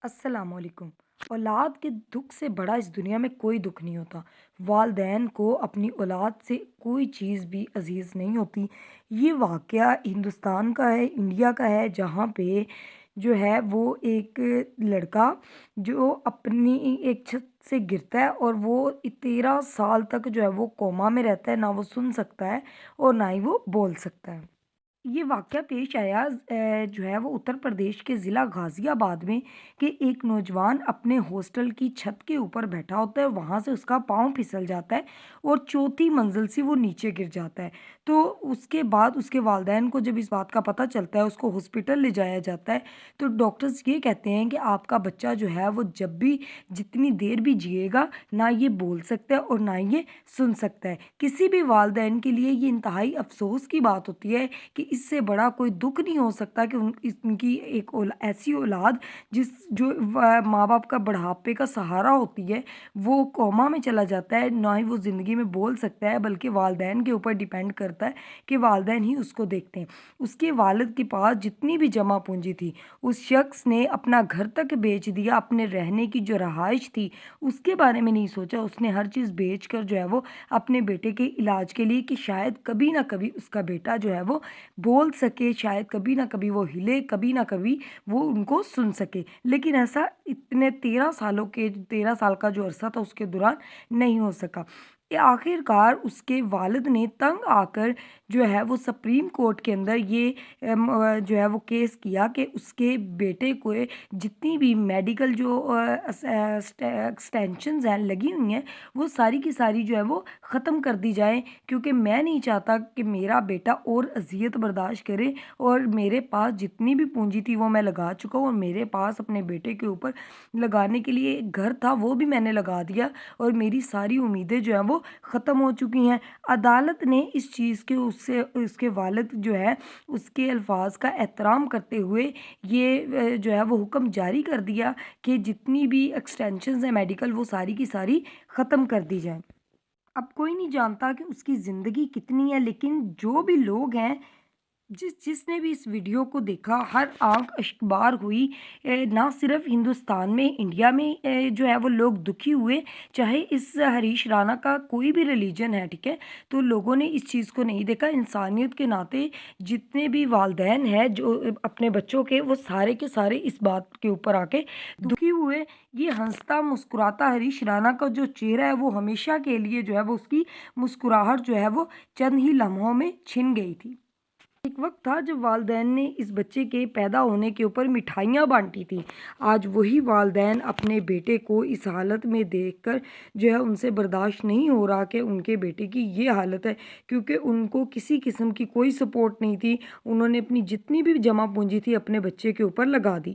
السلام علیکم۔ اولاد کے دکھ سے بڑا اس دنیا میں کوئی دکھ نہیں ہوتا۔ والدین کو اپنی اولاد سے کوئی چیز بھی عزیز نہیں ہوتی۔ یہ واقعہ ہندوستان کا ہے، انڈیا کا ہے، جہاں پہ جو ہے وہ ایک لڑکا جو اپنی ایک چھت سے گرتا ہے اور وہ 13 سال تک جو ہے وہ کوما میں رہتا ہے، نہ وہ سن سکتا ہے اور نہ ہی وہ بول سکتا ہے۔ یہ واقعہ پیش آیا جو ہے وہ اتر پردیش کے ضلع غازی آباد میں کہ ایک نوجوان اپنے ہاسٹل کی چھت کے اوپر بیٹھا ہوتا ہے، وہاں سے اس کا پاؤں پھسل جاتا ہے اور چوتھی منزل سے وہ نیچے گر جاتا ہے۔ تو اس کے بعد اس کے والدین کو جب اس بات کا پتہ چلتا ہے، اس کو ہاسپٹل لے جایا جاتا ہے، تو ڈاکٹرز یہ کہتے ہیں کہ آپ کا بچہ جو ہے وہ جب بھی جتنی دیر بھی جیے گا، نہ یہ بول سکتا ہے اور نہ یہ سن سکتا ہے۔ کسی بھی والدین کے لیے یہ انتہائی افسوس کی بات ہوتی ہے کہ اس سے بڑا کوئی دکھ نہیں ہو سکتا کہ ان کی ایک ایسی اولاد جو ماں باپ کا بڑھاپے کا سہارا ہوتی ہے، وہ کوما میں چلا جاتا ہے، نہ ہی وہ زندگی میں بول سکتا ہے، بلکہ والدین کے اوپر ڈیپینڈ کرتا ہے کہ والدین ہی اس کو دیکھتے ہیں۔ اس کے والد کے پاس جتنی بھی جمع پونجی تھی، اس شخص نے اپنا گھر تک بیچ دیا، اپنے رہنے کی جو رہائش تھی اس کے بارے میں نہیں سوچا، اس نے ہر چیز بیچ کر جو ہے وہ اپنے بیٹے کے علاج کے لیے، کہ شاید کبھی نہ کبھی اس کا بیٹا جو ہے وہ بول سکے، شاید کبھی نہ کبھی وہ ہلے، کبھی نہ کبھی وہ ان کو سن سکے، لیکن ایسا اتنے 13 سال کا جو عرصہ تھا اس کے دوران نہیں ہو سکا۔ آخر کار اس کے والد نے تنگ آ کر جو ہے وہ سپریم کورٹ کے اندر یہ جو ہے وہ کیس کیا کہ اس کے بیٹے کو جتنی بھی میڈیکل جو ایکسٹینشنز ہیں لگی ہوئی ہیں، وہ ساری کی ساری جو ہے وہ ختم کر دی جائیں، کیونکہ میں نہیں چاہتا کہ میرا بیٹا اور اذیت برداشت کرے، اور میرے پاس جتنی بھی پونجی تھی وہ میں لگا چکا ہوں، اور میرے پاس اپنے بیٹے کے اوپر لگانے کے لیے ایک گھر تھا وہ بھی میں نے لگا دیا، اور میری ساری امیدیں جو ہیں وہ ختم ہو چکی ہیں۔ عدالت نے اس چیز کے اس کے والد جو ہے اس کے الفاظ کا احترام کرتے ہوئے یہ جو ہے وہ حکم جاری کر دیا کہ جتنی بھی ایکسٹینشنز ہیں میڈیکل، وہ ساری کی ساری ختم کر دی جائیں۔ اب کوئی نہیں جانتا کہ اس کی زندگی کتنی ہے، لیکن جو بھی لوگ ہیں، جس نے بھی اس ویڈیو کو دیکھا، ہر آنکھ اشکبار ہوئی۔ نہ صرف ہندوستان میں، انڈیا میں جو ہے وہ لوگ دکھی ہوئے، چاہے اس ہریش رانا کا کوئی بھی ریلیجن ہے، ٹھیک ہے، تو لوگوں نے اس چیز کو نہیں دیکھا۔ انسانیت کے ناطے جتنے بھی والدین ہیں جو اپنے بچوں کے، وہ سارے کے سارے اس بات کے اوپر آ کے دکھی ہوئے۔ یہ ہنستا مسکراتا ہریش رانا کا جو چہرہ ہے وہ ہمیشہ کے لیے جو ہے وہ اس کی مسکراہٹ جو ہے وہ چند ہی لمحوں میں چھن گئی تھی۔ ایک وقت تھا جب والدین نے اس بچے کے پیدا ہونے کے اوپر مٹھائیاں بانٹی تھیں۔ آج وہی والدین اپنے بیٹے کو اس حالت میں دیکھ کر جو ہے ان سے برداشت نہیں ہو رہا کہ ان کے بیٹے کی یہ حالت ہے، کیونکہ ان کو کسی قسم کی کوئی سپورٹ نہیں تھی۔ انہوں نے اپنی جتنی بھی جمع پونجی تھی اپنے بچے کے اوپر لگا دی۔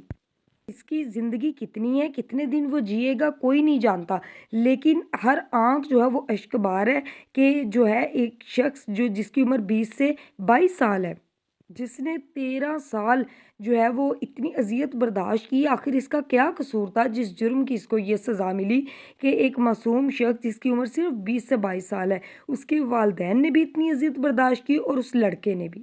اس کی زندگی کتنی ہے، کتنے دن وہ جیے گا، کوئی نہیں جانتا، لیکن ہر آنکھ جو ہے وہ اشکبار ہے کہ جو ہے ایک شخص جس کی عمر 20 سے 22 سال ہے، جس نے 13 سال جو ہے وہ اتنی اذیت برداشت کی، آخر اس کا کیا قصور تھا جس جرم کی اس کو یہ سزا ملی کہ ایک معصوم شخص جس کی عمر صرف 20 سے 22 سال ہے، اس کے والدین نے بھی اتنی اذیت برداشت کی اور اس لڑکے نے بھی۔